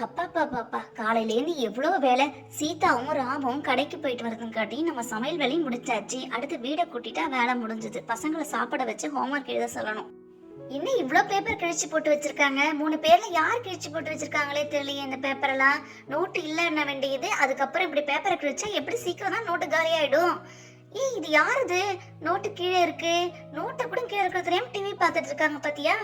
அப்பா காலையிலேருந்து எவ்வளோ வேலை. சீதாவும் ராமும் கடைக்கு போயிட்டு வரதுங்காட்டி நம்ம சமையல் வேலையும் முடிச்சாச்சு. அடுத்து வீடை கூட்டிட்டா வேலை முடிஞ்சது. பசங்களை சாப்பிட வச்சு ஹோம்ஒர்க் எழுத சொல்லணும். இன்னும் இவ்வளோ பேப்பர் கிழிச்சு போட்டு வச்சிருக்காங்க. 3 பேர்ல யார் கிழிச்சு போட்டு வச்சிருக்காங்களே தெரியலையே. இந்த பேப்பரெல்லாம் நோட்டு இல்லைன்ன வேண்டியது. அதுக்கப்புறம் இப்படி பேப்பரை கிழிச்சா எப்படி சீக்கிரம் தான் நோட்டு காலியாயிடும். இது யாருது? நோட்டு கீழே இருக்கு. நோட்டை கூட கீழே இருக்கிற தெரியாம டிவி பார்த்துட்டு இருக்காங்க பாத்தியா?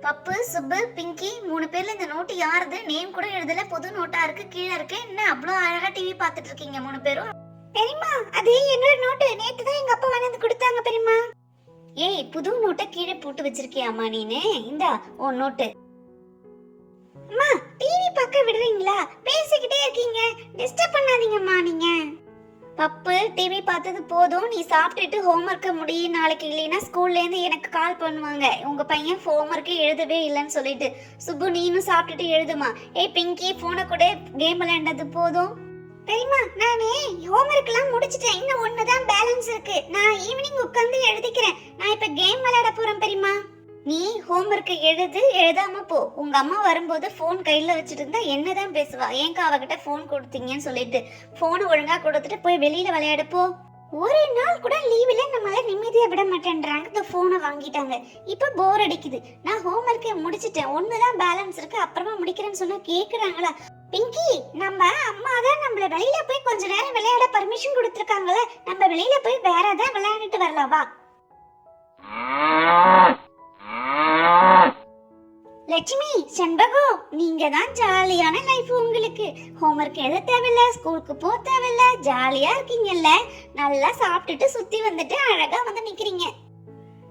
பப்பு, சுப்பு, பிங்கி 3 பேர்ல இந்த நோட்டு யாருது? நேம் கூட எழுதல, புது நோட்டா இருக்கு, கீழே இருக்கு. என்ன அவ்வளோ அழகா டிவி பார்த்துட்டு இருக்கீங்க 3 பேரும்? பெரியம்மா, அது என்னோட நோட்டு. நேத்து தான் எங்க அப்பா வந்து கொடுத்தாங்க பெரியம்மா. ஏய், புது நோட்டை கீழே போட்டு வச்சிருக்கியாமா நீனு? இந்தா உன் நோட்டு. அம்மா, டிவி பார்க்க விடுறீங்களா? பேசிக்கிட்டே இருக்கீங்க, டிஸ்டர்ப் பண்ணாதீங்கம்மா நீங்க. பப்பு, டிவி பார்த்தது போதும். நீ சாப்பிட்டுட்டு ஹோம்ஒர்க்கை முடியும். நாளைக்கு இல்லைன்னா ஸ்கூல்லேருந்து எனக்கு கால் பண்ணுவாங்க, உங்கள் பையன் ஹோம்ஒர்க்கே எழுதவே இல்லைன்னு சொல்லிட்டு. சுப்பு, நீனும் சாப்பிட்டுட்டு எழுதுமா. ஏய் பிங்கி, ஃபோனை கூட, கேம் விளையாண்டது போதும். பெரியம்மா, நானே ஹோம்ஒர்க்லாம் முடிச்சிட்டேன். இன்னும் ஒன்று தான் பேலன்ஸ் இருக்கு. நான் ஈவினிங் உட்காந்து எழுதிக்கிறேன். நான் இப்போ கேம் விளையாட போகிறேன் பெரியம்மா. நீ ஹோம்ஒர்க்கை எழுதாம போ. உங்க அம்மா வரும்போது போன் கையில வச்சுட்டு இருந்தா என்னதான் பேசுவா? ஏன்க்கா அவகிட்ட போன் கொடுத்தீங்கன்னு சொல்லிட்டு போன் ஒழுங்கா கொடுத்துட்டு போய் வெளியில விளையாட போ. ஒரு நாள் கூட லீவ்ல நம்மள நிம்மதியா விட மாட்டேன்றாங்க. இந்த போனை வாங்கிட்டாங்க. இப்ப போர் அடிக்குது. நான் ஹோம்ஒர்க்கை முடிச்சிட்டேன். ஒண்ணுதான் பேலன்ஸ் இருக்கு, அப்புறமா முடிக்கிறேன்னு சொன்னா கேக்குறாங்களா? பிங்கி, நம்ம அம்மா தான் நம்மள வெளியில போய் கொஞ்ச நேரம் விளையாட பர்மிஷன் கொடுத்துருக்காங்களே. நம்ம வெளியில போய் வேற ஏதாவது விளையாடிட்டு வரலாம் வா. லட்சுமி, செண்பகம், நீங்க தான் ஜாலியான லைஃப். உங்களுக்கு ஹோம்ஒர்க் எழுத தேவையில்ல, ஸ்கூலுக்கு போக தேவையில்ல, ஜாலியா இருக்கீங்கல்ல. நல்லா சாப்பிட்டுட்டு சுத்தி வந்துட்டு அழகா வந்து நிக்கிறீங்க.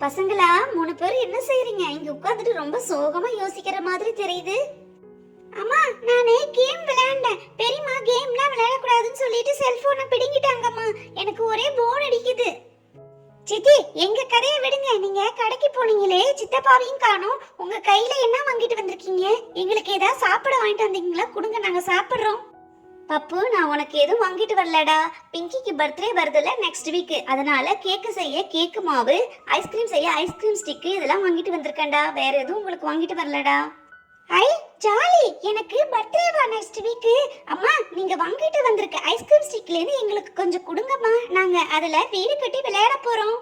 பசங்களா 3 பேரும் என்ன செய்யறீங்க? இங்க உட்கார்ந்துட்டு ரொம்ப சோகமா யோசிக்கிற மாதிரி தெரியுது. அம்மா, நானே கேம் விளையாண்டேன். பெரியம்மா கேம்லாம் விளையாடக்கூடாதுன்னு சொல்லிட்டு செல்போனை பிடுங்கிட்டாங்கம்மா. எனக்கு ஒரே போர் அடிக்குது. சித்தி, எங்க கடையை விடுங்க. நீங்க கடைக்கு போனீங்களே, சித்தப்பாவையும் காணோம். உங்க கையில என்ன வாங்கிட்டு வந்திருக்கீங்க? எங்களுக்கு ஏதாவது சாப்பிட வாங்கிட்டு வந்தீங்களா? கொடுங்க, நாங்க சாப்பிடுறோம். பப்பு, நான் உனக்கு எதுவும் வாங்கிட்டு வரலடா. பிங்கிக்கு பர்த்டே வருதுல்ல நெக்ஸ்ட் வீக். அதனால கேக்கு செய்ய கேக்கு மாவு, ஐஸ்கிரீம் செய்ய ஐஸ்கிரீம் ஸ்டிக்கு, இதெல்லாம் வாங்கிட்டு வந்திருக்கேன்டா. வேற எதுவும் உங்களுக்கு வாங்கிட்டு வரலடா. ஐ ஜாலி, எனக்கு பர்த்டேவா நெக்ஸ்ட் வீக். அம்மா, நீங்க வாங்கிட்டு வந்திருக்க ஐஸ்கிரீம் ஸ்டிக்ல இருந்து எங்களுக்கு கொஞ்சம் கொடுங்கம்மா. நாங்க அதுல வீடு கட்டி விளையாட போறோம்.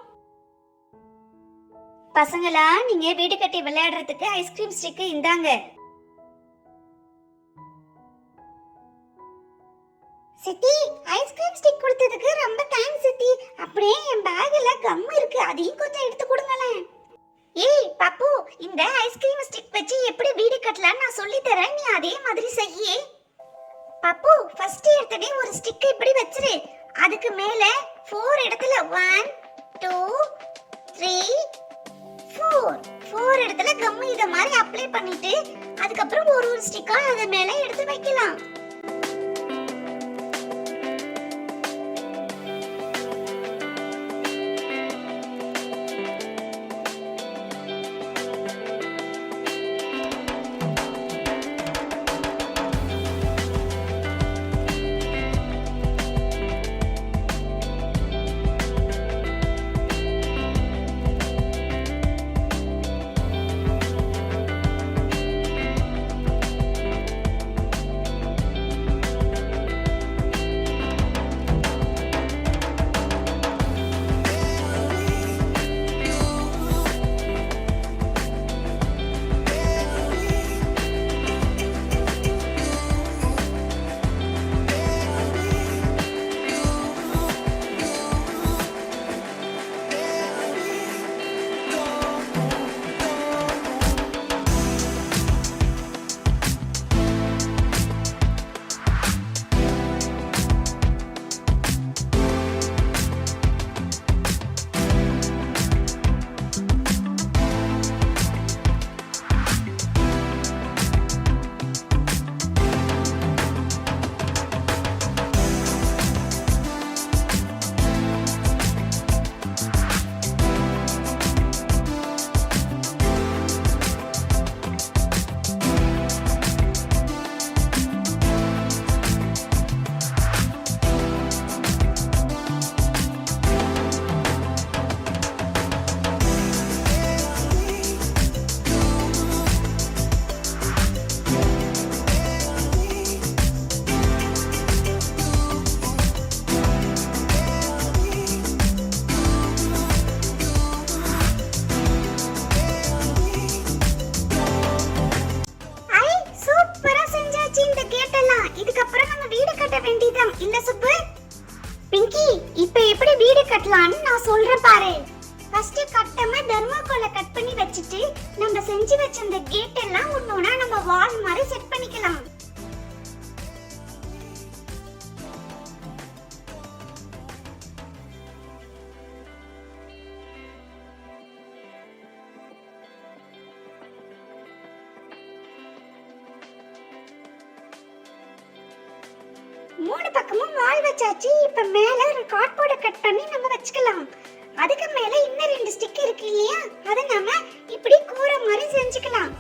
பசங்களா, நீங்க வீடு கட்டி விளையாடுறதுக்கு ஐஸ்கிரீம் ஸ்டிக் இந்தாங்க. சித்தி, ஐஸ்கிரீம் ஸ்டிக் கொடுத்ததுக்கு ரொம்ப தேங்க்ஸ் சித்தி. அப்படியே என் பேக்ல கம் இருக்கு, அதையும் கொஞ்சம் எடுத்து கொடுங்களேன். ஏய் பப்பு, இந்த ஐஸ்கிரீம் ஸ்டிக் வச்சு எப்படி வீடு கட்டலாம்னு நான் சொல்லி தரேன். நீ அதே மாதிரி செய்யே. பப்பு, ஃபர்ஸ்ட் எடுத்ததே ஒரு ஸ்டிக் இப்படி வச்சிரு. அதுக்கு மேல 4 இடத்துல 1 2 3 4 இடத்துல கம் இத மாதிரி அப்ளை பண்ணிட்டு அதுக்கப்புறம் ஒரு ஸ்டிக்கா அது மேல எடுத்து வைக்கலாம். இதுக்கப்புறம் நம்ம வீடு கட்ட வேண்டியதான் இல்ல சுப்பு? பிங்கி, இப்ப எப்படி வீடு கட்டலாம்னு நான் சொல்றேன் பாரு. ஃபர்ஸ்ட் கட்டமா தர்மாக்கோலை கட் பண்ணி வச்சிட்டு நம்ம செஞ்சு வச்சிருந்த கேட் எல்லாம் ஒண்ணொண்ணா நம்ம வால் மாதிரி செட் பண்ணிக்கலாம். மூணு பக்கமும் வால் வச்சாச்சு. இப்ப மேல ஒரு கார்ட்போர்டை கட் பண்ணி நம்ம வச்சுக்கலாம். அதுக்கு மேல இன்னும் 2 ஸ்டிக் இருக்கு இல்லையா, அதை நம்ம இப்படி கூரை மாதிரி செஞ்சுக்கலாம்.